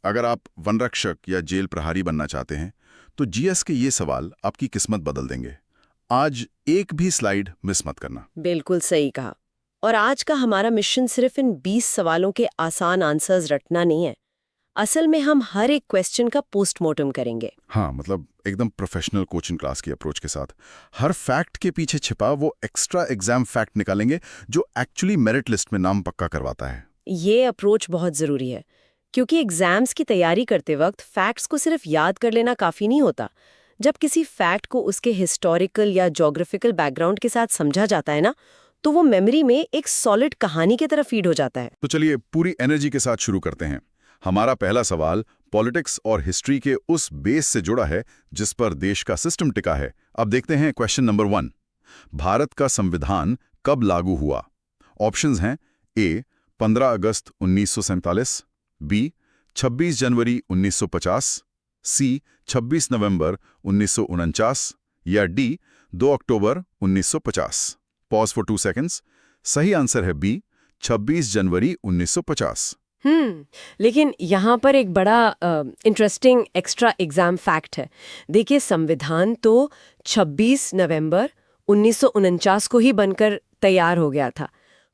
अगर आप वनरक्षक या जेल प्रहरी बनना चाहते हैं तो जीएस के ये सवाल आपकी किस्मत बदल देंगे। आज एक भी स्लाइड मिस मत करना। बिल्कुल सही कहा। और आज का हमारा मिशन सिर्फ इन 20 सवालों के आसान आंसर्स रटना नहीं है। असल में हम हर एक क्वेश्चन का पोस्टमार्टम करेंगे। हाँ, मतलब एकदम प्रोफेशनल कोचिंग क्लास की अप्रोच के साथ हर फैक्ट के पीछे छिपा वो एक्स्ट्रा एग्जाम फैक्ट निकालेंगे जो एक्चुअली मेरिट लिस्ट में नाम पक्का करवाता है। ये अप्रोच बहुत ज़रूरी है, क्योंकि एग्जाम्स की तैयारी करते वक्त फैक्ट्स को सिर्फ याद कर लेना काफ़ी नहीं होता। जब किसी फैक्ट को उसके हिस्टोरिकल या ज्योग्राफिकल बैकग्राउंड के साथ समझा जाता है ना, तो वो मेमोरी में एक सॉलिड कहानी की तरह फीड हो जाता है। तो चलिए पूरी एनर्जी के साथ शुरू करते हैं। हमारा पहला सवाल पॉलिटिक्स और हिस्ट्री के उस बेस से जुड़ा है जिस पर देश का सिस्टम टिका है। अब देखते हैं क्वेश्चन नंबर 1। भारत का संविधान कब लागू हुआ? ऑप्शंस हैं ए 15 अगस्त 1947, बी 26 जनवरी 1950, सी 26 नवंबर 1949 या D 2 October 1950। Pause for 2 seconds. सही आंसर है बी 26 जनवरी 1950। लेकिन यहाँ पर एक बड़ा इंटरेस्टिंग एक्स्ट्रा एग्जाम फैक्ट है। देखिए, संविधान तो 26 नवंबर 1949 को ही बनकर तैयार हो गया था।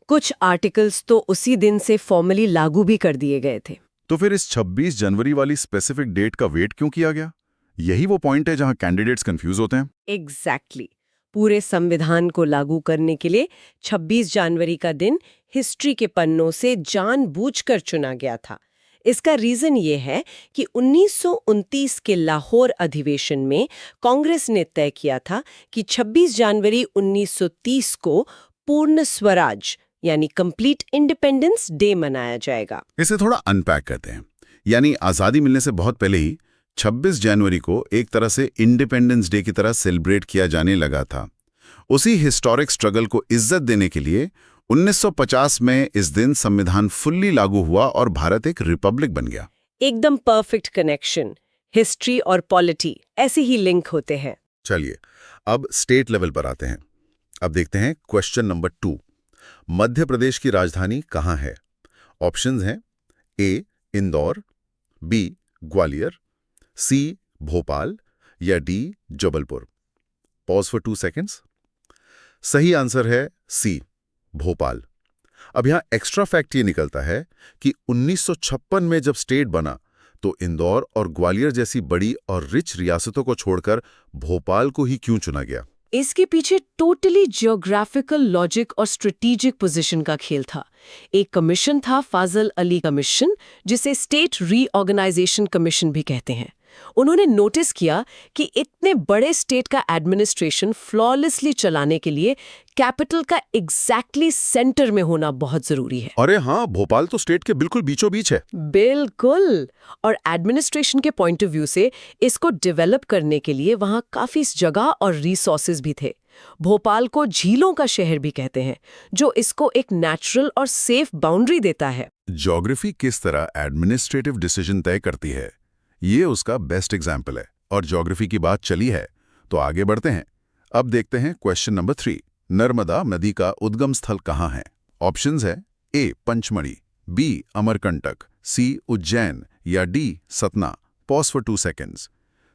कुछ आर्टिकल्स तो उसी दिन से फॉर्मली लागू भी कर दिए गए थे। तो फिर इस 26 जनवरी वाली स्पेसिफिक डेट का वेट क्यों किया गया? यही वो पॉइंट है जहां कैंडिडेट्स कंफ्यूज होते हैं। एग्जैक्टली। पूरे संविधान को लागू करने के लिए 26 जनवरी का दिन हिस्ट्री के पन्नों से जानबूझकर चुना गया था। इसका रीजन ये है कि 1929 के लाहौर अधिवेशन में कांग्रेस ने तय किया था कि 26 जनवरी 1930 को पूर्ण स्वराज यानी कंप्लीट इंडिपेंडेंस डे मनाया जाएगा। इसे थोड़ा अनपैक करते हैं। यानी आज़ादी मिलने से बहुत पहले ही 26 जनवरी को एक तरह से इंडिपेंडेंस डे की तरह सेलिब्रेट किया जाने लगा था। उसी हिस्टोरिक स्ट्रगल को इज्जत देने के लिए 1950 में इस दिन संविधान फुल्ली लागू हुआ और भारत एक रिपब्लिक बन गया। एकदम परफेक्ट कनेक्शन। हिस्ट्री और पॉलिटी ऐसे ही लिंक होते हैं। चलिए अब स्टेट लेवल पर आते हैं। अब देखते हैं क्वेश्चन नंबर 2। मध्य प्रदेश की राजधानी कहाँ है? ऑप्शंस हैं ए इंदौर, बी ग्वालियर, सी भोपाल या D Jabalpur. Pause for 2 seconds. सही आंसर है सी भोपाल। अब यहां एक्स्ट्रा फैक्ट ये निकलता है कि 1956 में जब स्टेट बना तो इंदौर और ग्वालियर जैसी बड़ी और रिच रियासतों को छोड़कर भोपाल को ही क्यों चुना गया? इसके पीछे टोटली जियोग्राफिकल लॉजिक और स्ट्रेटेजिक पोजीशन का खेल था। एक कमीशन था फाजल अली कमीशन, जिसे स्टेट रीऑर्गेनाइजेशन कमीशन भी कहते हैं। उन्होंने नोटिस किया कि इतने बड़े स्टेट का एडमिनिस्ट्रेशन फ्लॉलेसली चलाने के लिए कैपिटल का एग्जैक्टली सेंटर में होना बहुत जरूरी है। अरे हाँ, भोपाल तो स्टेट के बिल्कुल बीचों बीच है। बिल्कुल। और एडमिनिस्ट्रेशन के पॉइंट ऑफ व्यू से इसको डेवलप करने के लिए वहाँ काफी जगह और रिसोर्सेज भी थे। भोपाल को झीलों का शहर भी कहते हैं, जो इसको एक नेचुरल और सेफ बाउंड्री देता है। ज्योग्राफी किस तरह एडमिनिस्ट्रेटिव डिसीजन तय करती है, ये उसका बेस्ट एग्जाम्पल है। और ज्योग्राफी की बात चली है तो आगे बढ़ते हैं। अब देखते हैं क्वेश्चन नंबर 3। नर्मदा नदी का उद्गम स्थल कहाँ है? ऑप्शंस है ए पंचमढ़ी, बी अमरकंटक, सी उज्जैन या D Satna. Pause for 2 seconds.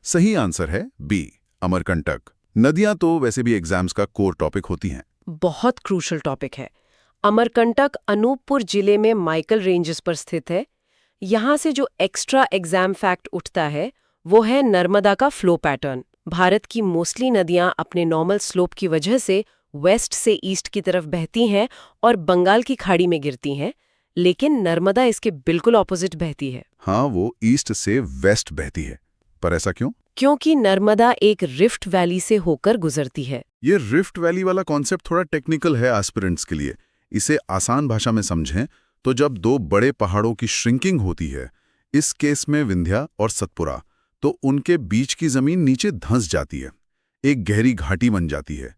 सही आंसर है बी अमरकंटक। नदियां तो वैसे भी एग्जाम्स का कोर टॉपिक होती हैं। बहुत क्रूशल टॉपिक है। अमरकंटक अनूपपुर जिले में माइकल रेंजेस पर स्थित है। यहाँ से जो एक्स्ट्रा एग्जाम फैक्ट उठता है वो है नर्मदा का फ्लो पैटर्न। भारत की मोस्टली नदियाँ अपने नॉर्मल स्लोप की वजह से वेस्ट से ईस्ट की तरफ बहती हैं और बंगाल की खाड़ी में गिरती हैं, लेकिन नर्मदा इसके बिल्कुल ऑपोजिट बहती है। हाँ, वो ईस्ट से वेस्ट बहती है। पर ऐसा क्यों? क्योंकि नर्मदा एक रिफ्ट वैली से होकर गुजरती है। ये रिफ्ट वैली वाला कॉन्सेप्ट थोड़ा टेक्निकल है एस्पिरेंट्स के लिए। इसे आसान भाषा में समझें तो जब दो बड़े पहाड़ों की श्रिंकिंग होती है, इस केस में विंध्या और सतपुरा, तो उनके बीच की जमीन नीचे धंस जाती है, एक गहरी घाटी बन जाती है।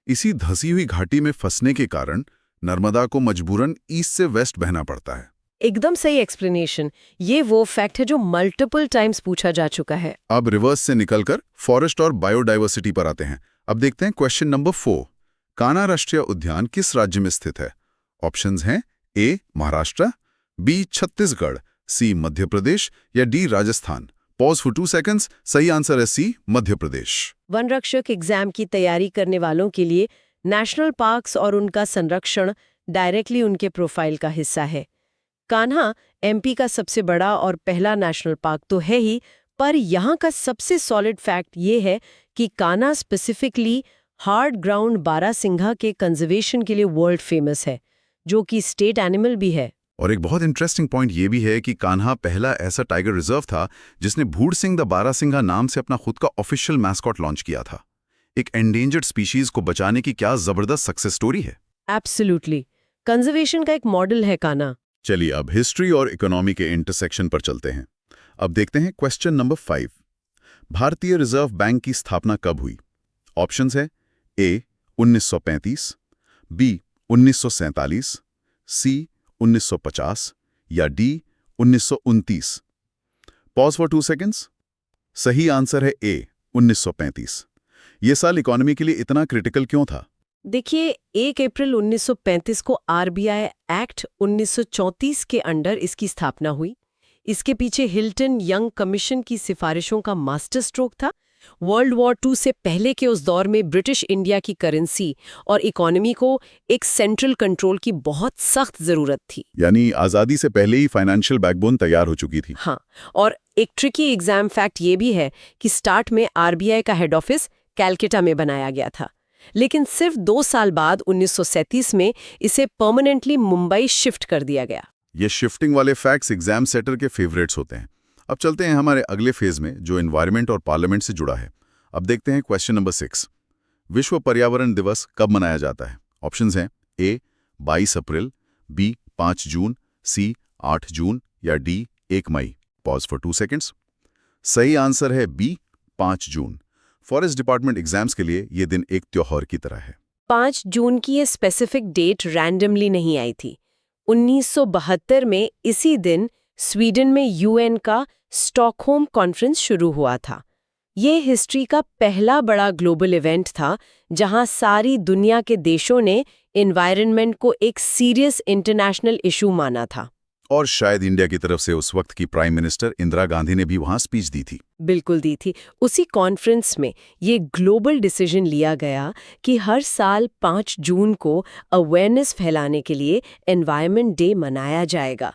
इसी धंसी हुई घाटी में फंसने के कारण नर्मदा को मजबूरन ईस्ट से वेस्ट बहना पड़ता है। एकदम सही एक्सप्लेनेशन। ये वो फैक्ट है जो मल्टीपल टाइम्स पूछा जा चुका है। अब रिवर्स से निकलकर फॉरेस्ट और बायोडाइवर्सिटी पर आते हैं। अब देखते हैं क्वेश्चन नंबर 4। कान्हा राष्ट्रीय उद्यान किस राज्य में स्थित है? ऑप्शंस हैं ए महाराष्ट्र, बी छत्तीसगढ़, सी मध्य प्रदेश या D Rajasthan? Pause for 2 seconds. सही आंसर है सी मध्य प्रदेश। वन रक्षक एग्जाम की तैयारी करने वालों के लिए नेशनल पार्क्स और उनका संरक्षण डायरेक्टली उनके प्रोफाइल का हिस्सा है। कान्हा एमपी का सबसे बड़ा और पहला नेशनल पार्क तो है ही, पर यहाँ का सबसे सॉलिड फैक्ट ये है कि Kanha specifically hard ground barasingha के कंजर्वेशन के लिए वर्ल्ड फेमस है, जो कि स्टेट एनिमल भी है। और एक बहुत इंटरेस्टिंग पॉइंट ये भी है कि कान्हा पहला ऐसा टाइगर रिजर्व था जिसने भूड़ सिंह द बारासिंघा नाम से अपना खुद का ऑफिशियल मैस्कॉट लॉन्च किया था। एक एंडेंजर्ड स्पीशीज को बचाने की क्या जबरदस्त सक्सेस स्टोरी है। एब्सोल्युटली, कंजर्वेशन का एक मॉडल है कान्हा। चलिए अब हिस्ट्री और इकोनॉमी के इंटरसेक्शन पर चलते हैं। अब देखते हैं क्वेश्चन नंबर 5। भारतीय रिजर्व बैंक की स्थापना कब हुई? ऑप्शंस है ए 1935, बी 1947, सी 1950 या डी 1929। Pause for 2 seconds. सही आंसर है ए 1935। ये साल इकोनॉमी के लिए इतना क्रिटिकल क्यों था? देखिए, 1 अप्रैल 1935 को आरबीआई एक्ट 1934 के अंडर इसकी स्थापना हुई। इसके पीछे हिल्टन यंग कमीशन की सिफारिशों का मास्टर स्ट्रोक था। वर्ल्ड वॉर II से पहले के उस दौर में ब्रिटिश इंडिया की करेंसी और इकोनॉमी को एक सेंट्रल कंट्रोल की बहुत सख्त जरूरत थी। यानी आज़ादी से पहले ही फाइनेंशियल बैकबोन तैयार हो चुकी थी। हाँ, और एक ट्रिकी एग्जाम फैक्ट ये भी है कि स्टार्ट में आरबीआई का हेड ऑफिस कैलकाटा में बनाया गया था, लेकिन सिर्फ 2 साल बाद 1937 में इसे परमानेंटली मुंबई शिफ्ट कर दिया गया। ये शिफ्टिंग वाले फैक्ट्स एग्जाम सेटर के फेवरेट्स होते हैं। अब चलते हैं हमारे अगले फेज में, जो एनवायरनमेंट और पार्लियामेंट से जुड़ा है। अब देखते हैं क्वेश्चन नंबर 6। विश्व पर्यावरण दिवस कब मनाया जाता है? ऑप्शंस हैं ए 22 अप्रैल, बी 5 जून, सी 8 जून या डी 1 मई। Pause for 2 seconds. सही आंसर है बी 5 जून। फॉरेस्ट डिपार्टमेंट एग्जाम्स के लिए ये दिन एक त्योहार की तरह है। 5 जून की ये स्पेसिफिक डेट रैंडमली नहीं आई थी। 1972 में इसी दिन स्वीडन में यूएन का स्टॉकहोम कॉन्फ्रेंस शुरू हुआ था। ये हिस्ट्री का पहला बड़ा ग्लोबल इवेंट था जहां सारी दुनिया के देशों ने एनवायरनमेंट को एक सीरियस इंटरनेशनल इशू माना था। और शायद इंडिया की तरफ से उस वक्त की प्राइम मिनिस्टर इंदिरा गांधी ने भी वहां स्पीच दी थी। बिल्कुल दी थी। उसी कॉन्फ्रेंस में ये ग्लोबल डिसीजन लिया गया कि हर साल 5 जून को अवेयरनेस फैलाने के लिए एनवायरनमेंट डे मनाया जाएगा।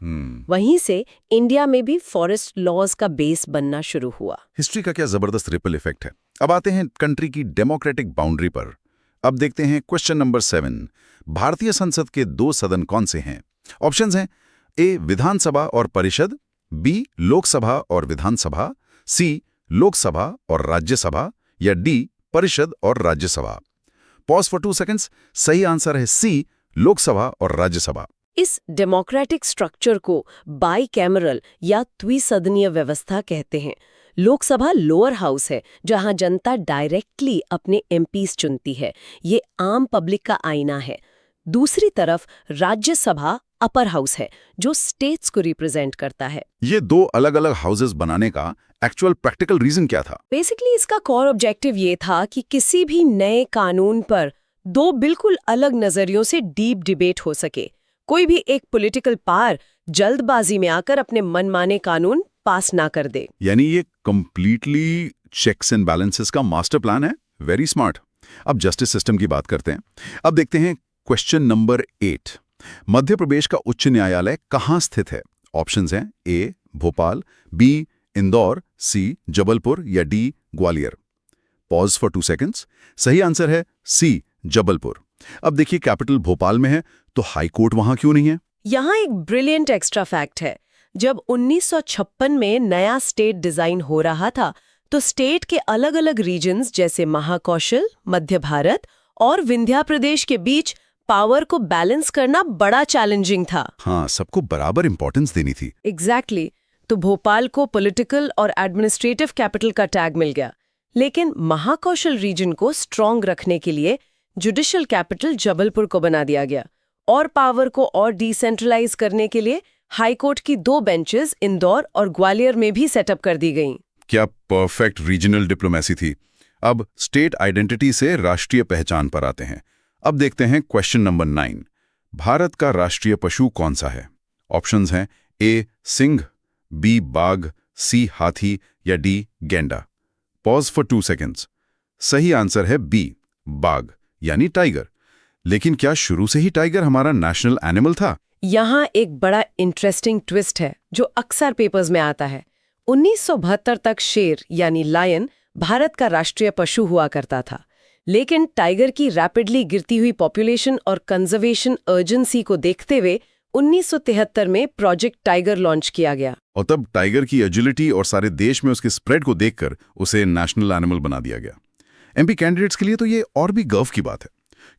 वहीं से इंडिया में भी फॉरेस्ट लॉज का बेस बनना शुरू हुआ। हिस्ट्री का क्या जबरदस्त रिपल इफेक्ट है। अब आते हैं कंट्री की डेमोक्रेटिक बाउंड्री पर। अब देखते हैं क्वेश्चन नंबर 7। भारतीय संसद के 2 सदन कौन से हैं? ऑप्शंस हैं ए विधानसभा और परिषद, बी लोकसभा और विधानसभा, सी लोकसभा और राज्यसभा या डी परिषद और राज्यसभा। Pause for 2 seconds. सही आंसर है सी लोकसभा और राज्यसभा। इस डेमोक्रेटिक स्ट्रक्चर को बाईकैमरल या द्विसदनीय व्यवस्था कहते हैं। लोकसभा लोअर हाउस है जहां जनता डायरेक्टली अपने एमपीज चुनती है। ये आम पब्लिक का आईना है। दूसरी तरफ राज्यसभा अपर हाउस है जो स्टेट्स को रिप्रेजेंट करता है। ये 2 अलग-अलग हाउसेस बनाने का एक्चुअल प्रैक्टिकल रीजन क्या था? बेसिकली इसका कोर ऑब्जेक्टिव ये था कि किसी भी नए कानून पर 2 बिल्कुल अलग नजरियों से डीप डिबेट हो सके। कोई भी एक पॉलिटिकल पावर जल्दबाजी में आकर अपने मनमाने कानून पास ना कर दे। यानी ये कंप्लीटली चेक्स एंड बैलेंसेस का मास्टर प्लान है। Very smart. अब जस्टिस सिस्टम की बात करते हैं। अब देखते हैं क्वेश्चन नंबर 8। मध्य प्रदेश का उच्च न्यायालय कहाँ स्थित है? ऑप्शंस हैं ए भोपाल, बी इंदौर, सी जबलपुर या D Gwalior. Pause for 2 seconds. सही आंसर है सी जबलपुर। अब देखिए, कैपिटल भोपाल में है तो हाई कोर्ट वहां क्यों नहीं है? यहाँ एक ब्रिलियंट एक्स्ट्रा फैक्ट है। जब 1956 में नया स्टेट डिजाइन हो रहा था तो स्टेट के अलग अलग रीजन्स जैसे महाकौशल, मध्य भारत और विंध्या प्रदेश के बीच पावर को बैलेंस करना बड़ा चैलेंजिंग था। हाँ, सबको बराबर इंपॉर्टेंस देनी थी। एग्जैक्टली। तो भोपाल को पॉलिटिकल और एडमिनिस्ट्रेटिव कैपिटल का टैग मिल गया, लेकिन महाकौशल रीजन को स्ट्रांग रखने के लिए जुडिशियल कैपिटल जबलपुर को बना दिया गया और पावर को और डिसेंट्रलाइज करने के लिए हाई कोर्ट की 2 बेंचेस इंदौर और ग्वालियर में भी सेटअप कर दी गईं। क्या परफेक्ट रीजनल डिप्लोमेसी थी। अब स्टेट आइडेंटिटी से राष्ट्रीय पहचान पर आते हैं। अब देखते हैं क्वेश्चन नंबर 9। भारत का राष्ट्रीय पशु कौन सा है? ऑप्शंस हैं ए सिंह, बी बाघ, सी हाथी या डी गैंडा? Pause for 2 seconds. सही आंसर है बी बाघ यानी टाइगर। लेकिन क्या शुरू से ही टाइगर हमारा नेशनल एनिमल था? यहाँ एक बड़ा इंटरेस्टिंग ट्विस्ट है जो अक्सर पेपर्स में आता है। 1972 तक शेर यानी लायन भारत का राष्ट्रीय पशु हुआ करता था, लेकिन टाइगर की रैपिडली गिरती हुई पॉपुलेशन और कंजर्वेशन अर्जेंसी को देखते हुए 1973 में प्रोजेक्ट टाइगर लॉन्च किया गया। और तब टाइगर की एजिलिटी और सारे देश में उसके स्प्रेड को देखकर उसे नेशनल एनिमल बना दिया गया। एमपी कैंडिडेट्स के लिए तो ये और भी गर्व की बात है,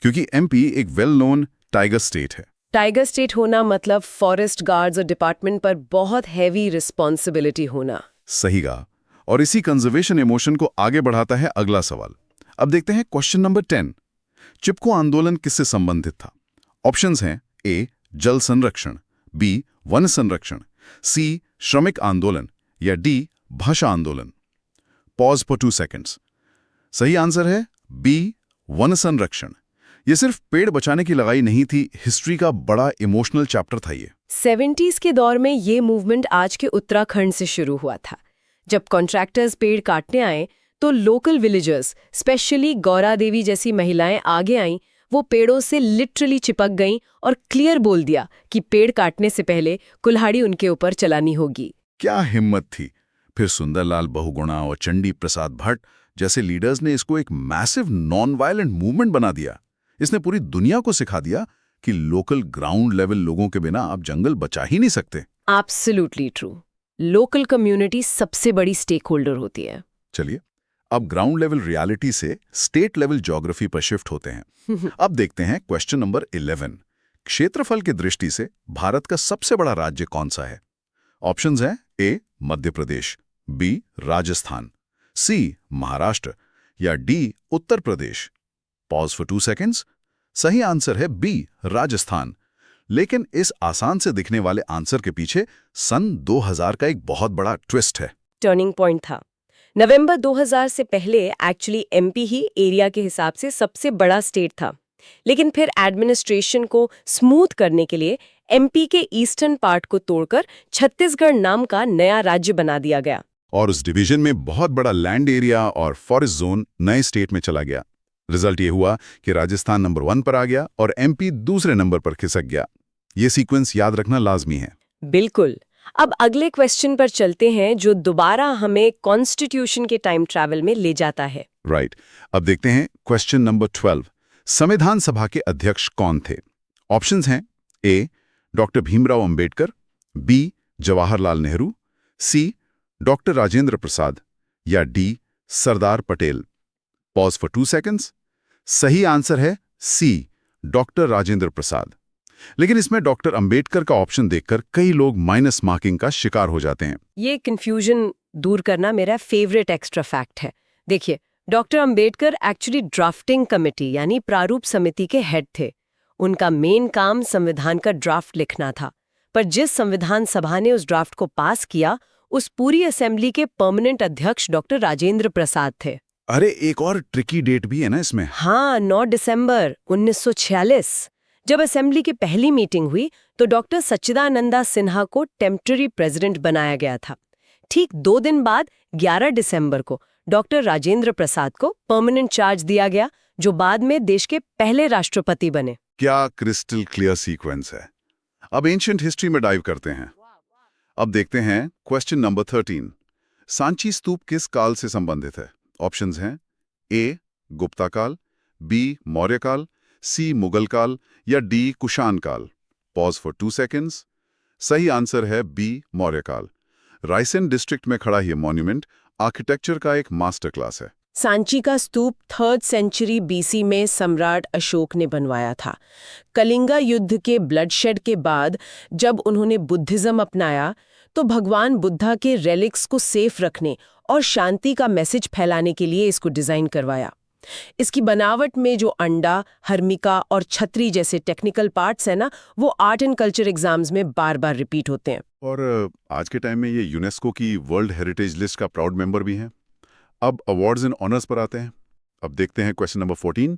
क्योंकि एमपी एक वेल नोन टाइगर स्टेट है। टाइगर स्टेट होना मतलब फॉरेस्ट गार्ड्स और डिपार्टमेंट पर बहुत हैवी रिस्पॉन्सिबिलिटी होना। सही कहा। और इसी कंजर्वेशन इमोशन को आगे बढ़ाता है अगला सवाल। अब देखते हैं क्वेश्चन नंबर 10। चिपको आंदोलन किससे संबंधित था? ऑप्शंस हैं ए जल संरक्षण, बी वन संरक्षण, सी श्रमिक आंदोलन या डी भाषा आंदोलन। Pause for 2 seconds. सही आंसर है बी वन संरक्षण। ये सिर्फ पेड़ बचाने की लड़ाई नहीं थी, हिस्ट्री का बड़ा इमोशनल चैप्टर था ये। 70s के दौर में ये मूवमेंट आज के उत्तराखंड से शुरू हुआ था। जब कॉन्ट्रैक्टर्स पेड़ काटने आए तो local villagers, specially Gaura Devi जैसी महिलाएं आगे आईं। वो पेड़ों से लिटरली चिपक गईं और क्लियर बोल दिया कि पेड़ काटने से पहले कुल्हाड़ी उनके ऊपर चलानी होगी। क्या हिम्मत थी! फिर सुंदरलाल बहुगुणा और चंडी प्रसाद भट्ट जैसे लीडर्स ने इसको एक मैसिव नॉन वायलेंट मूवमेंट बना दिया। इसने पूरी दुनिया को सिखा दिया कि लोकल ग्राउंड लेवल लोगों के बिना आप जंगल बचा ही नहीं सकते। Absolutely true. लोकल कम्युनिटी सबसे बड़ी स्टेक होल्डर होती है। चलिए अब ग्राउंड लेवल रियलिटी से स्टेट लेवल ज्योग्राफी पर शिफ्ट होते हैं। अब देखते हैं क्वेश्चन नंबर 11। क्षेत्रफल की दृष्टि से भारत का सबसे बड़ा राज्य कौन सा है? ऑप्शंस हैं ए मध्य प्रदेश, बी राजस्थान, सी महाराष्ट्र या D Uttar Pradesh. Pause for 2 seconds. सही आंसर है बी राजस्थान। लेकिन इस आसान से दिखने वाले आंसर के पीछे सन 2000 का एक बहुत बड़ा ट्विस्ट है। टर्निंग पॉइंट था। नवंबर 2000 से पहले एक्चुअली एमपी ही एरिया के हिसाब से सबसे बड़ा स्टेट था, लेकिन फिर एडमिनिस्ट्रेशन को स्मूथ करने के लिए एमपी के ईस्टर्न पार्ट को तोड़कर छत्तीसगढ़ नाम का नया राज्य बना दिया गया। और उस डिवीजन में बहुत बड़ा लैंड एरिया और फॉरेस्ट जोन नए स्टेट में चला गया। रिजल्ट ये हुआ कि राजस्थान नंबर 1 पर आ गया और एमपी दूसरे नंबर पर खिसक गया। ये सीक्वेंस याद रखना लाजमी है। बिल्कुल। अब अगले क्वेश्चन पर चलते हैं जो दोबारा हमें कॉन्स्टिट्यूशन के टाइम ट्रैवल में ले जाता है। राइट। अब देखते हैं क्वेश्चन नंबर 12। संविधान सभा के अध्यक्ष कौन थे? ऑप्शंस हैं ए डॉक्टर भीमराव अंबेडकर, बी जवाहरलाल नेहरू, सी डॉक्टर राजेंद्र प्रसाद या D Sardar Patel. Pause for 2 seconds. सही आंसर है सी डॉक्टर राजेंद्र प्रसाद। लेकिन इसमें डॉक्टर अंबेडकर का ऑप्शन देखकर कई लोग माइनस मार्किंग का शिकार हो जाते हैं। ये कंफ्यूजन दूर करना मेरा फेवरेट एक्स्ट्रा फैक्ट है। देखिए, doctor Ambedkar actually drafting committee यानी प्रारूप समिति के हेड थे। उनका मेन काम संविधान का ड्राफ्ट लिखना था, पर जिस संविधान सभा ने उस ड्राफ्ट को पास किया, उस पूरी असेंबली के परमानेंट अध्यक्ष डॉक्टर राजेंद्र प्रसाद थे। अरे एक और ट्रिकी डेट भी है ना इसमें। हाँ, 9 दिसंबर 1946 जब असेंबली की पहली मीटिंग हुई तो डॉक्टर सच्चिदानंदा सिन्हा को टेम्पररी प्रेसिडेंट बनाया गया था। ठीक 2 दिन बाद 11 दिसंबर को डॉक्टर राजेंद्र प्रसाद को परमानेंट चार्ज दिया गया, जो बाद में देश के पहले राष्ट्रपति बने। क्या क्रिस्टल क्लियर सीक्वेंस है। अब एंशिएंट हिस्ट्री में डाइव करते हैं। अब देखते हैं क्वेश्चन नंबर 13। सांची स्तूप किस काल से संबंधित है? ऑप्शंस हैं ए गुप्ता काल, बी मौर्य काल, सी मुगल काल या डी कुषाण काल। Pause for 2 seconds. सही आंसर है बी मौर्य काल। रायसेन डिस्ट्रिक्ट में खड़ा यह मॉन्यूमेंट आर्किटेक्चर का एक मास्टर क्लास है। सांची का स्तूप 3rd सेंचुरी बीसी में सम्राट अशोक ने बनवाया था। कलिंगा युद्ध के ब्लडशेड के बाद जब उन्होंने बुद्धिज्म अपनाया तो भगवान बुद्धा के रेलिक्स को सेफ रखने और शांति का मैसेज फैलाने के लिए इसको डिजाइन करवाया। इसकी बनावट में जो अंडा, हर्मिका और छतरी जैसे टेक्निकल पार्ट्स है ना, वो आर्ट एंड कल्चर एग्जाम्स में बार-बार रिपीट होते हैं। और आज के टाइम में ये यूनेस्को की वर्ल्ड हेरिटेज लिस्ट का प्राउड मेंबर भी हैं। अब अवार्ड्स एंड ऑनर्स पर आते हैं। अब देखते हैं क्वेश्चन नंबर 14।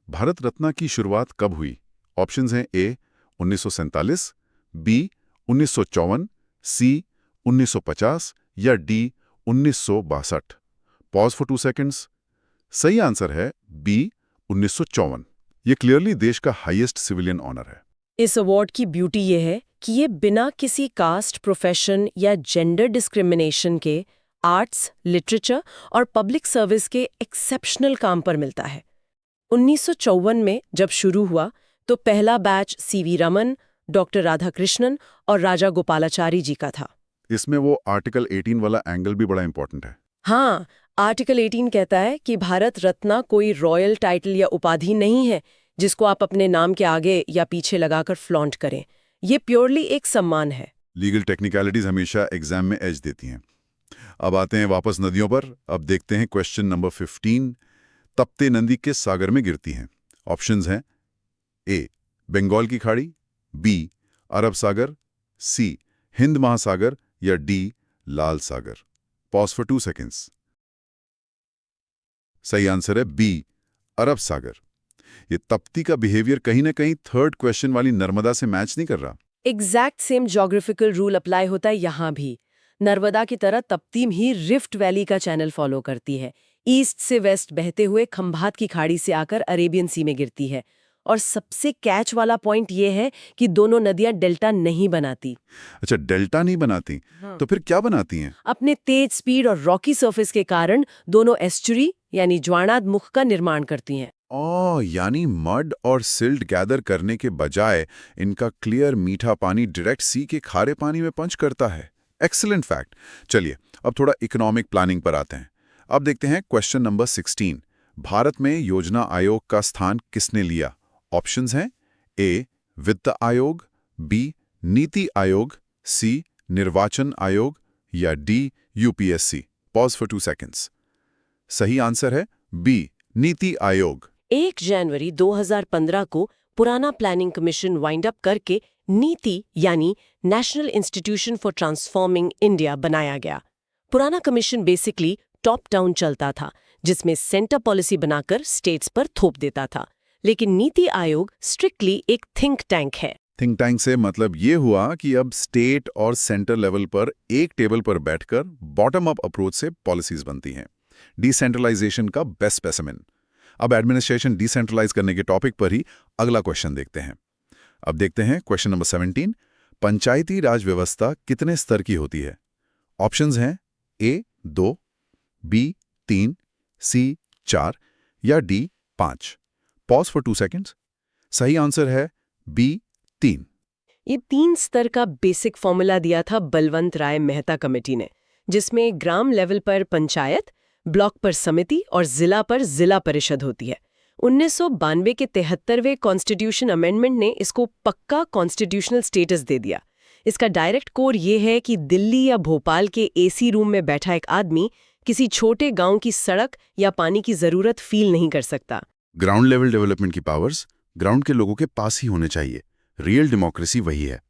भारत रत्न की शुरुआत कब हुई? ऑप्शंस हैं ए 1947, बी 1954, सी 1950 या डी 1962? Pause for 2 seconds. सही आंसर है बी 1954। ये क्लियरली देश का हाईएस्ट सिविलियन ऑनर है। इस अवार्ड की ब्यूटी ये है कि ये बिना किसी कास्ट, प्रोफेशन या जेंडर डिस्क्रिमिनेशन के आर्ट्स, लिटरेचर और पब्लिक सर्विस के एक्सेप्शनल काम पर मिलता है। 1954 में जब शुरू हुआ तो पहला batch CV Raman, doctor Radhakrishnan और राजा गोपालाचारी जी का था। इसमें वो आर्टिकल 18 वाला एंगल भी बड़ा इंपॉर्टेंट है। हाँ, आर्टिकल 18 कहता है कि भारत रत्न कोई रॉयल टाइटल या उपाधि नहीं है जिसको आप अपने नाम के आगे या पीछे लगाकर फ्लॉन्ट करें। ये प्योरली एक सम्मान है। लीगल टेक्निकलिटीज हमेशा एग्जाम में एज देती हैं। अब आते हैं वापस नदियों पर। अब देखते हैं क्वेश्चन नंबर 15। तप्ती नदी किस सागर में गिरती हैं? ऑप्शंस हैं ए बंगाल की खाड़ी, बी अरब सागर, सी हिंद महासागर या D Lal Sagar. Pause for 2 seconds. सही आंसर है बी अरब सागर। ये तप्ती का बिहेवियर कहीं ना कहीं थर्ड क्वेश्चन वाली नर्मदा से मैच नहीं कर रहा। Exact same geographical rule apply होता है यहाँ भी। नर्मदा की तरह तप्ती भी रिफ्ट वैली का चैनल फॉलो करती है। ईस्ट से वेस्ट बहते हुए खंभात की खाड़ी से आकर अरेबियन सी में गिरती है। और सबसे कैच वाला पॉइंट ये है कि दोनों नदियां डेल्टा नहीं बनाती। अच्छा, डेल्टा नहीं बनाती? हाँ। तो फिर क्या बनाती हैं? अपने तेज स्पीड और रॉकी सरफेस के कारण दोनों एस्चुरी यानी ज्वारनादमुख का निर्माण करती हैं। यानी मड और सिल्ट गैदर करने के बजाय इनका क्लियर मीठा पानी डायरेक्ट सी के खारे पानी में पंच करता है। Excellent fact. चलिए अब थोड़ा इकोनॉमिक प्लानिंग पर आते हैं। अब देखते हैं क्वेश्चन नंबर 16। भारत में योजना आयोग का स्थान किसने लिया? ऑप्शंस हैं ए वित्त आयोग, बी नीति आयोग, सी निर्वाचन आयोग या D UPSC. Pause for 2 seconds. सही आंसर है बी नीति आयोग। 1 जनवरी 2015 को पुराना प्लानिंग कमीशन वाइंड अप करके नीति यानी national institution for transforming India बनाया गया। पुराना कमीशन बेसिकली टॉप डाउन चलता था, जिसमें सेंटर पॉलिसी बनाकर स्टेट्स पर थोप देता था। लेकिन नीति आयोग स्ट्रिक्टली एक थिंक टैंक है। थिंक टैंक से मतलब ये हुआ कि अब स्टेट और सेंटर लेवल पर एक टेबल पर बैठकर बॉटम अप अप्रोच से पॉलिसीज बनती हैं। डिसेंट्रलाइजेशन का बेस्ट स्पेसिमेन। अब एडमिनिस्ट्रेशन डिसेंट्रलाइज करने के टॉपिक पर ही अगला क्वेश्चन देखते हैं। अब देखते हैं क्वेश्चन नंबर 17। पंचायती राज व्यवस्था कितने स्तर की होती है? ऑप्शंस हैं ए 2, बी 3, सी 4 या डी 5। Pause for 2 seconds. सही आंसर है बी 3। ये 3 स्तर का बेसिक फॉर्मूला दिया था बलवंत राय मेहता कमेटी ने, जिसमें ग्राम लेवल पर पंचायत, ब्लॉक पर समिति और जिला पर जिला परिषद होती है। 1992 के 73वें कॉन्स्टिट्यूशन अमेंडमेंट ने इसको पक्का कॉन्स्टिट्यूशनल स्टेटस दे दिया। इसका डायरेक्ट कोर ये है कि दिल्ली या भोपाल के एसी रूम में बैठा एक आदमी किसी छोटे गांव की सड़क या पानी की जरूरत फील नहीं कर सकता। ग्राउंड लेवल डेवलपमेंट की पावर्स ग्राउंड के लोगों के पास ही होने चाहिए। रियल डेमोक्रेसी वही है।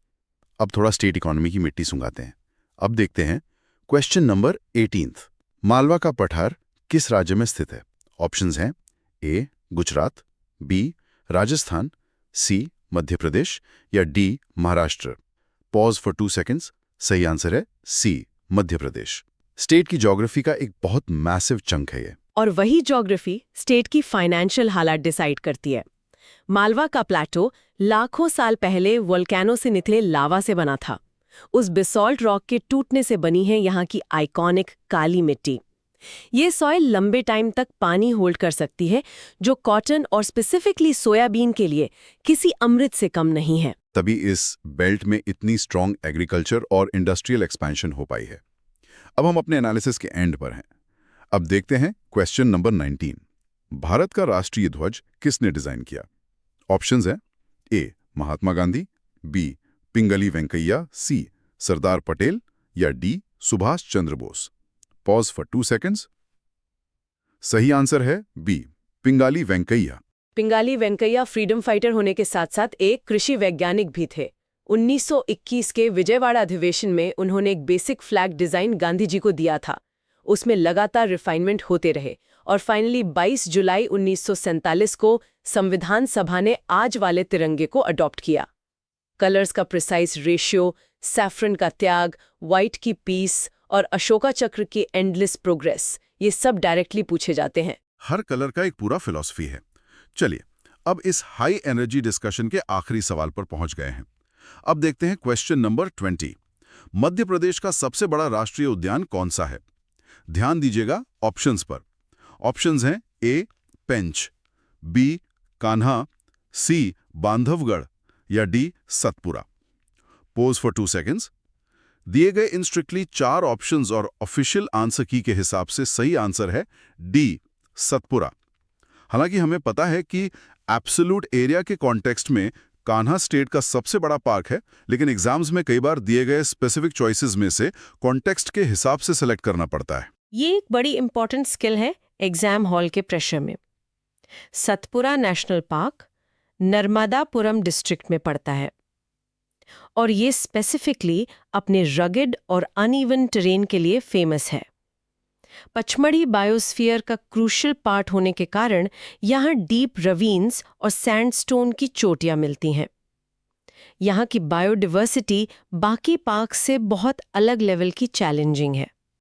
अब थोड़ा स्टेट इकोनॉमी की मिट्टी सुंगाते हैं। अब देखते हैं क्वेश्चन नंबर 18। मालवा का पठार किस राज्य में स्थित है? ऑप्शंस हैं ए गुजरात, बी राजस्थान, सी मध्य प्रदेश या D Maharashtra. Pause for 2 seconds. सही आंसर है सी मध्य प्रदेश। स्टेट की ज्योग्राफी का एक बहुत मैसिव चंक है ये। और वही ज्योग्राफी स्टेट की फाइनेंशियल हालत डिसाइड करती है। मालवा का प्लेटो लाखों साल पहले वोल्केनो से निकले लावा से बना था। उस बेसॉल्ट रॉक के टूटने से बनी है यहाँ की आइकॉनिक काली मिट्टी। ये सॉइल लंबे टाइम तक पानी होल्ड कर सकती है, जो कॉटन और स्पेसिफिकली सोयाबीन के लिए किसी अमृत से कम नहीं है। तभी इस बेल्ट में इतनी स्ट्रॉन्ग एग्रीकल्चर और इंडस्ट्रियल एक्सपेंशन हो पाई है। अब हम अपने एनालिसिस के एंड पर हैं। अब देखते हैं क्वेश्चन नंबर 19। भारत का राष्ट्रीय ध्वज किसने डिजाइन किया? ऑप्शंस हैं A Mahatma Gandhi, B Pingali Venkayya, C Sardar Patel या D Subhash Chandra Bose. Pause for 2 seconds. सही आंसर है B Pingali Venkayya. Pingali Venkayya freedom fighter होने के साथ साथ एक कृषि वैज्ञानिक भी थे। 1921 के विजयवाड़ा अधिवेशन में उन्होंने एक basic flag design Gandhi ji को दिया था। उसमें लगातार रिफाइनमेंट होते रहे और फाइनली 22 जुलाई 1947 को संविधान सभा ने आज वाले तिरंगे को अडॉप्ट किया। कलर्स का प्रिसाइज रेशियो, सैफरन का त्याग, व्हाइट की पीस और अशोका चक्र की एंडलेस प्रोग्रेस, ये सब डायरेक्टली पूछे जाते हैं। हर कलर का एक पूरा फिलॉसफी है। चलिए, अब इस हाई एनर्जी डिस्कशन के आखिरी सवाल पर पहुंच गए हैं। अब देखते हैं क्वेश्चन नंबर 20। मध्य प्रदेश का सबसे बड़ा राष्ट्रीय उद्यान कौन सा है? ध्यान दीजिएगा ऑप्शंस पर। ऑप्शंस हैं ए पेंच, बी कान्हा, सी बांधवगढ़ या D Satpura. Pose for 2 seconds. दिए गए इन स्ट्रिक्टली 4 ऑप्शंस और ऑफिशियल आंसर की के हिसाब से सही आंसर है डी सतपुरा। हालांकि हमें पता है कि एब्सोल्यूट एरिया के कॉन्टेक्स्ट में कान्हा स्टेट का सबसे बड़ा पार्क है, लेकिन एग्जाम्स में कई बार दिए गए स्पेसिफिक चॉइसेस में से कॉन्टेक्स्ट के हिसाब से सेलेक्ट करना पड़ता है। ये एक बड़ी इंपॉर्टेंट स्किल है एग्जाम हॉल के प्रेशर में। Satpura national park Narmadapuram district में पड़ता है और ये स्पेसिफिकली अपने रगेड और अनइवन टेरेन के लिए फेमस है। पचमढ़ी बायोस्फीयर का क्रूशियल पार्ट होने के कारण यहाँ डीप रवीन्स और सैंडस्टोन की चोटियां मिलती हैं। यहाँ की बायोडाइवर्सिटी बाकी पार्क से बहुत अलग लेवल की चैलेंजिंग है।